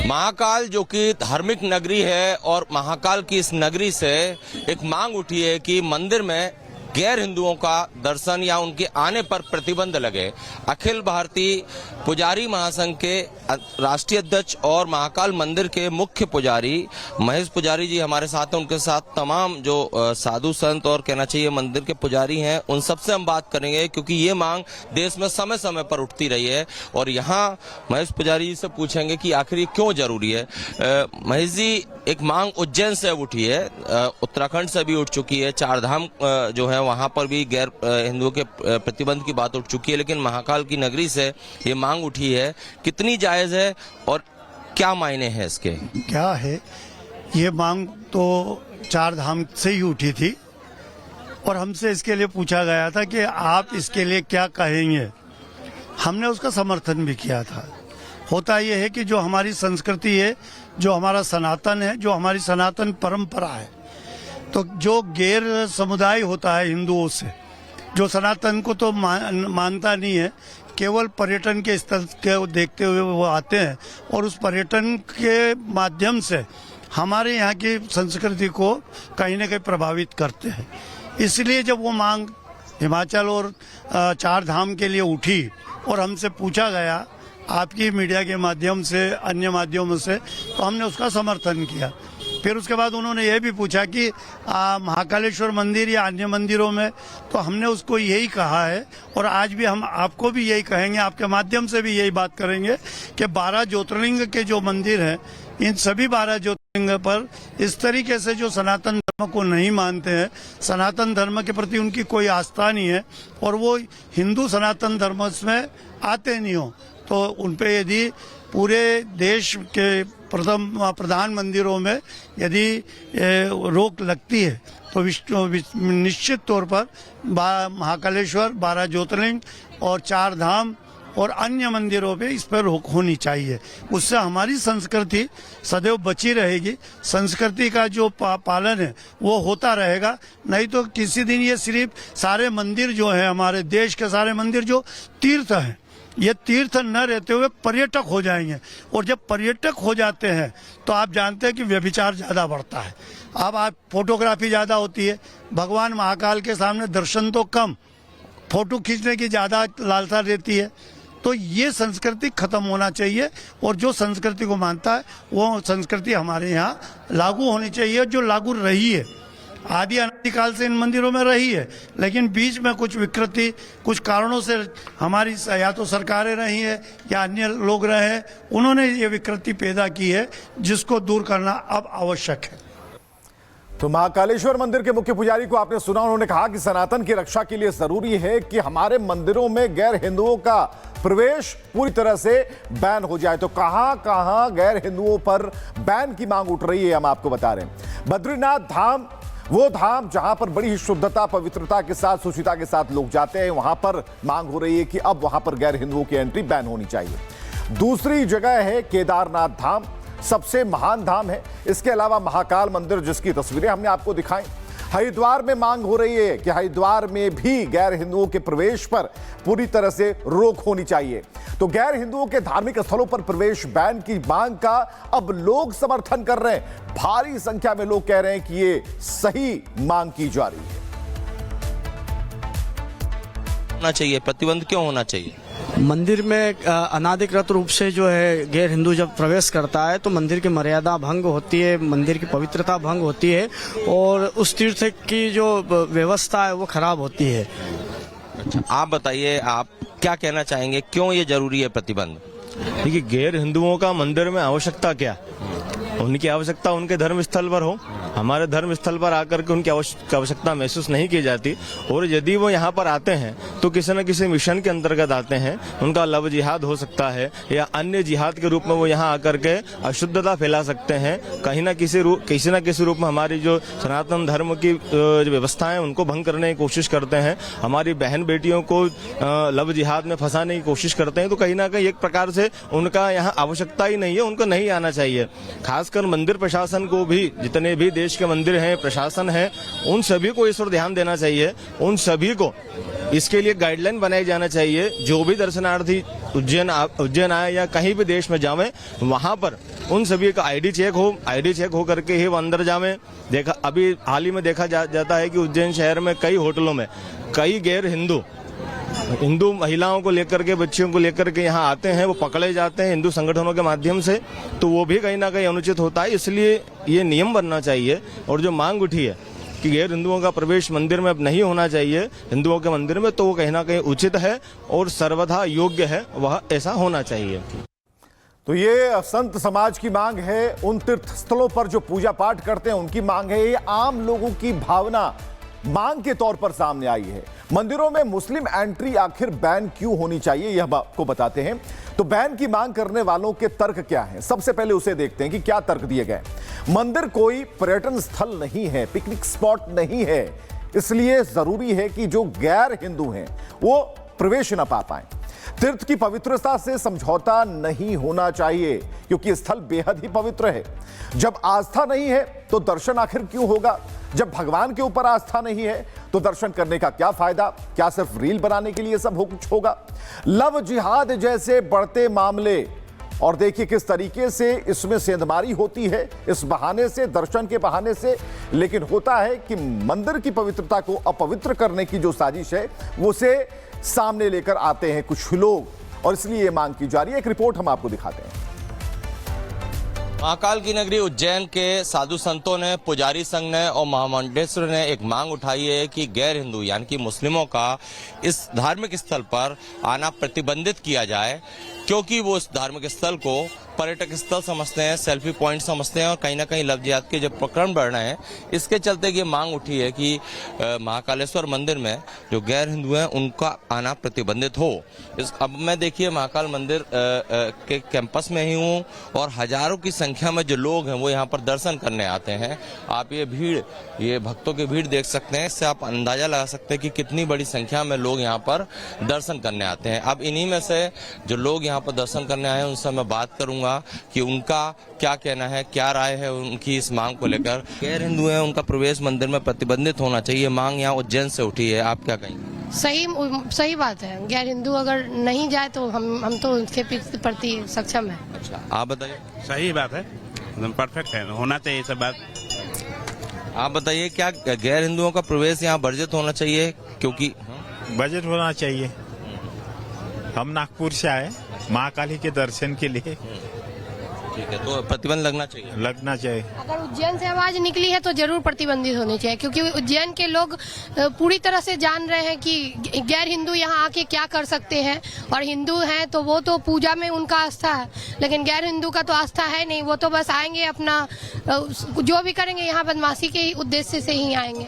महाकाल जो कि धार्मिक नगरी है और महाकाल की इस नगरी से एक मांग उठी है कि मंदिर में गैर हिंदुओं का दर्शन या उनके आने पर प्रतिबंध लगे। अखिल भारतीय पुजारी महासंघ के राष्ट्रीय अध्यक्ष और महाकाल मंदिर के मुख्य पुजारी महेश पुजारी जी हमारे साथ हैं। उनके साथ तमाम जो साधु संत और कहना चाहिए मंदिर के पुजारी हैं, उन सबसे हम बात करेंगे क्योंकि ये मांग देश में समय समय पर उठती रही है। और यहाँ महेश पुजारी जी से पूछेंगे कि आखिर ये क्यों जरूरी है। महेश जी, एक मांग उज्जैन से उठी है, उत्तराखंड से भी उठ चुकी है, चार धाम जो है वहां पर भी गैर हिंदुओं के प्रतिबंध की बात उठ चुकी है, लेकिन महाकाल की नगरी से ये मांग उठी है। कितनी जायज है और क्या मायने हैं इसके? क्या है, ये मांग तो चार धाम से ही उठी थी और हमसे इसके लिए पूछा गया था कि आप इसके लिए क्या कहेंगे। हमने उसका समर्थन भी किया था। होता यह है कि जो हमारी संस्कृति है, जो हमारा सनातन है, जो हमारी सनातन परंपरा है, तो जो गैर समुदाय होता है हिंदुओं से, जो सनातन को तो मानता नहीं है, केवल पर्यटन के स्थल के देखते हुए वो आते हैं और उस पर्यटन के माध्यम से हमारे यहाँ की संस्कृति को कहीं न कहीं प्रभावित करते हैं। इसलिए जब वो मांग हिमाचल और चार धाम के लिए उठी और हमसे पूछा गया आपकी मीडिया के माध्यम से, अन्य माध्यमों से, तो हमने उसका समर्थन किया। फिर उसके बाद उन्होंने ये भी पूछा कि महाकालेश्वर मंदिर या अन्य मंदिरों में, तो हमने उसको यही कहा है और आज भी हम आपको भी यही कहेंगे, आपके माध्यम से भी यही बात करेंगे कि 12 ज्योतिर्लिंग के जो मंदिर हैं, इन सभी 12 ज्योतिर्लिंग पर इस तरीके से जो सनातन धर्म को नहीं मानते हैं, सनातन धर्म के प्रति उनकी कोई आस्था नहीं है और वो हिंदू सनातन धर्म में आते नहीं हो, तो उन पे यदि पूरे देश के प्रधान मंदिरों में यदि रोक लगती है तो निश्चित तौर पर महाकालेश्वर, 12 ज्योतिर्लिंग और चार धाम और अन्य मंदिरों पे इस पर रोक होनी चाहिए। उससे हमारी संस्कृति सदैव बची रहेगी। संस्कृति का जो पालन है वो होता रहेगा। नहीं तो किसी दिन ये सिर्फ सारे मंदिर जो है, हमारे देश के सारे मंदिर जो तीर्थ हैं, ये तीर्थ न रहते हुए पर्यटक हो जाएंगे और जब पर्यटक हो जाते हैं तो आप जानते हैं कि व्यभिचार ज़्यादा बढ़ता है। अब आप फोटोग्राफी ज़्यादा होती है, भगवान महाकाल के सामने दर्शन तो कम, फोटो खींचने की ज़्यादा लालसा रहती है। तो ये संस्कृति खत्म होना चाहिए और जो संस्कृति को मानता है वो संस्कृति हमारे यहाँ लागू होनी चाहिए, जो लागू रही है आदि अनादिकाल से इन मंदिरों में रही है। लेकिन बीच में कुछ विकृति, कुछ कारणों से हमारी या तो सरकारें रही है या अन्य लोग रहे हैं, उन्होंने ये विकृति पैदा की है, जिसको दूर करना अब आवश्यक है। तो महाकालेश्वर मंदिर के मुख्य पुजारी को आपने सुना, उन्होंने कहा कि सनातन की रक्षा के लिए जरूरी है कि हमारे मंदिरों में गैर हिंदुओं का प्रवेश पूरी तरह से बैन हो जाए। तो कहां गैर हिंदुओं पर बैन की मांग उठ रही है, हम आपको बता रहे हैं। बद्रीनाथ धाम, वो धाम जहां पर बड़ी ही शुद्धता, पवित्रता के साथ, सुचिता के साथ लोग जाते हैं, वहां पर मांग हो रही है कि अब वहां पर गैर हिंदुओं की एंट्री बैन होनी चाहिए। दूसरी जगह है केदारनाथ धाम, सबसे महान धाम है। इसके अलावा महाकाल मंदिर, जिसकी तस्वीरें हमने आपको दिखाई। हरिद्वार में मांग हो रही है कि हरिद्वार में भी गैर हिंदुओं के प्रवेश पर पूरी तरह से रोक होनी चाहिए। तो गैर हिंदुओं के धार्मिक स्थलों पर प्रवेश बैन की मांग का अब लोग समर्थन कर रहे हैं। भारी संख्या में लोग कह रहे हैं कि ये सही मांग की जा रही है। होना चाहिए, प्रतिबंध क्यों होना चाहिए? मंदिर में अनाधिकृत रूप से जो है गैर हिंदू जब प्रवेश करता है तो मंदिर की मर्यादा भंग होती है, मंदिर की पवित्रता भंग होती है और उस तीर्थ की जो व्यवस्था है वो खराब होती है। अच्छा, आप बताइए, आप क्या कहना चाहेंगे, क्यों ये जरूरी है प्रतिबंध? देखिए, गैर हिंदुओं का मंदिर में आवश्यकता क्या? उनकी आवश्यकता उनके धर्म स्थल पर हो, हमारे धर्म स्थल पर आकर के उनकी आवश्यकता महसूस नहीं की जाती। और यदि वो यहाँ पर आते हैं तो किसी न किसी मिशन के अंतर्गत आते हैं, उनका लव जिहाद हो सकता है या अन्य जिहाद के रूप में वो यहाँ आकर के अशुद्धता फैला सकते हैं। कहीं ना किसी रूप में हमारी जो सनातन धर्म की व्यवस्थाएं उनको भंग करने की कोशिश करते हैं, हमारी बहन बेटियों को लव जिहाद में फंसाने की कोशिश करते हैं। तो कहीं ना कहीं एक प्रकार से उनका यहाँ आवश्यकता ही नहीं है, उनको नहीं आना चाहिए। खासकर मंदिर प्रशासन को भी, जितने भी देश देश के मंदिर हैं, प्रशासन है, उन सभी को इस ओर ध्यान देना चाहिए। उन सभी को इसके लिए गाइडलाइन बनाई जाना चाहिए। जो भी दर्शनार्थी उज्जैन आए या कहीं भी देश में जावे, वहां पर उन सभी का आईडी चेक हो करके ही वो अंदर जावे। देखा अभी हाल ही में देखा जाता है कि उज्जैन शहर में कई होटलों में कई गैर हिंदू महिलाओं को लेकर के, बच्चियों को लेकर के यहाँ आते हैं, वो पकड़े जाते हैं हिंदू संगठनों के माध्यम से, तो वो भी कहीं ना कहीं अनुचित होता है। इसलिए ये नियम बनना चाहिए। और जो मांग उठी है कि गैर हिंदुओं का प्रवेश मंदिर में अब नहीं होना चाहिए हिंदुओं के मंदिर में, तो वो कहीं ना कहीं उचित है और सर्वथा योग्य है, वह ऐसा होना चाहिए। तो ये संत समाज की मांग है। उन तीर्थ स्थलों पर जो पूजा पाठ करते हैं उनकी मांग है। ये आम लोगों की भावना मांग के तौर पर सामने आई है। मंदिरों में मुस्लिम एंट्री आखिर बैन क्यों होनी चाहिए, यह आपको बताते हैं। तो बैन की मांग करने वालों के तर्क क्या हैं, सबसे पहले उसे देखते हैं कि क्या तर्क दिए गए। मंदिर कोई पर्यटन स्थल नहीं है, पिकनिक स्पॉट नहीं है, इसलिए जरूरी है कि जो गैर हिंदू हैं वो प्रवेश न पा पाए। तीर्थ की पवित्रता से समझौता नहीं होना चाहिए, क्योंकि स्थल बेहद ही पवित्र है। जब आस्था नहीं है तो दर्शन आखिर क्यों होगा। जब भगवान के ऊपर आस्था नहीं है तो दर्शन करने का क्या फायदा। क्या सिर्फ रील बनाने के लिए सब कुछ होगा। लव जिहाद जैसे बढ़ते मामले, और देखिए किस तरीके से इसमें सेंधमारी होती है, इस बहाने से, दर्शन के बहाने से। लेकिन होता है कि मंदिर की पवित्रता को अपवित्र करने की जो साजिश है वो से सामने लेकर आते हैं कुछ लोग, और इसलिए ये मांग की जा रही है। एक रिपोर्ट हम आपको दिखाते हैं। महाकाल की नगरी उज्जैन के साधु संतों ने, पुजारी संघ ने और महामंडलेश्वर ने एक मांग उठाई है कि गैर हिंदू यानी कि मुस्लिमों का इस धार्मिक स्थल पर आना प्रतिबंधित किया जाए, क्योंकि वो इस धार्मिक स्थल को पर्यटक स्थल समझते हैं, सेल्फी पॉइंट समझते हैं, और कहीं ना कहीं लव जिहाद के जो प्रकरण बढ़ रहे हैं, इसके चलते ये मांग उठी है कि महाकालेश्वर मंदिर में जो गैर हिंदू हैं उनका आना प्रतिबंधित हो। अब मैं देखिए महाकाल मंदिर के कैंपस में ही हूँ, और हजारों की संख्या में जो लोग हैं वो यहाँ पर दर्शन करने आते हैं। आप ये भीड़, ये भक्तों की भीड़ देख सकते हैं, इससे आप अंदाजा लगा सकते हैं कि कितनी बड़ी संख्या में लोग यहाँ पर दर्शन करने आते हैं। अब इन्हीं में से जो लोग यहाँ पर दर्शन करने आए हैं उनसे मैं बात करूंगा कि उनका क्या कहना है, क्या राय है उनकी इस मांग को लेकर। गैर हिंदू हैं, उनका प्रवेश मंदिर में प्रतिबंधित होना चाहिए, मांग यहाँ उज्जैन से उठी है, आप क्या कहेंगे? सही बात है। गैर हिंदू अगर नहीं जाए तो हम तो उसके प्रति सक्षम है। अच्छा, आप बताइए। सही बात है, एकदम परफेक्ट है, होना चाहिए सब बात। आप बताइए, क्या गैर हिंदुओं का प्रवेश यहाँ वर्जित होना चाहिए? क्योंकि बजट होना चाहिए। हम नागपुर से आए महाकाली के दर्शन के लिए। ठीक है, तो प्रतिबंध लगना चाहिए। अगर उज्जैन से आवाज निकली है तो जरूर प्रतिबंधित होनी चाहिए, क्योंकि उज्जैन के लोग पूरी तरह से जान रहे हैं कि गैर हिंदू यहाँ आके क्या कर सकते हैं, और हिंदू हैं तो वो तो पूजा में उनका आस्था है, लेकिन गैर हिंदू का तो आस्था है नहीं। वो तो बस आएंगे अपना जो भी करेंगे यहाँ बदमाशी के उद्देश्य से ही आएंगे।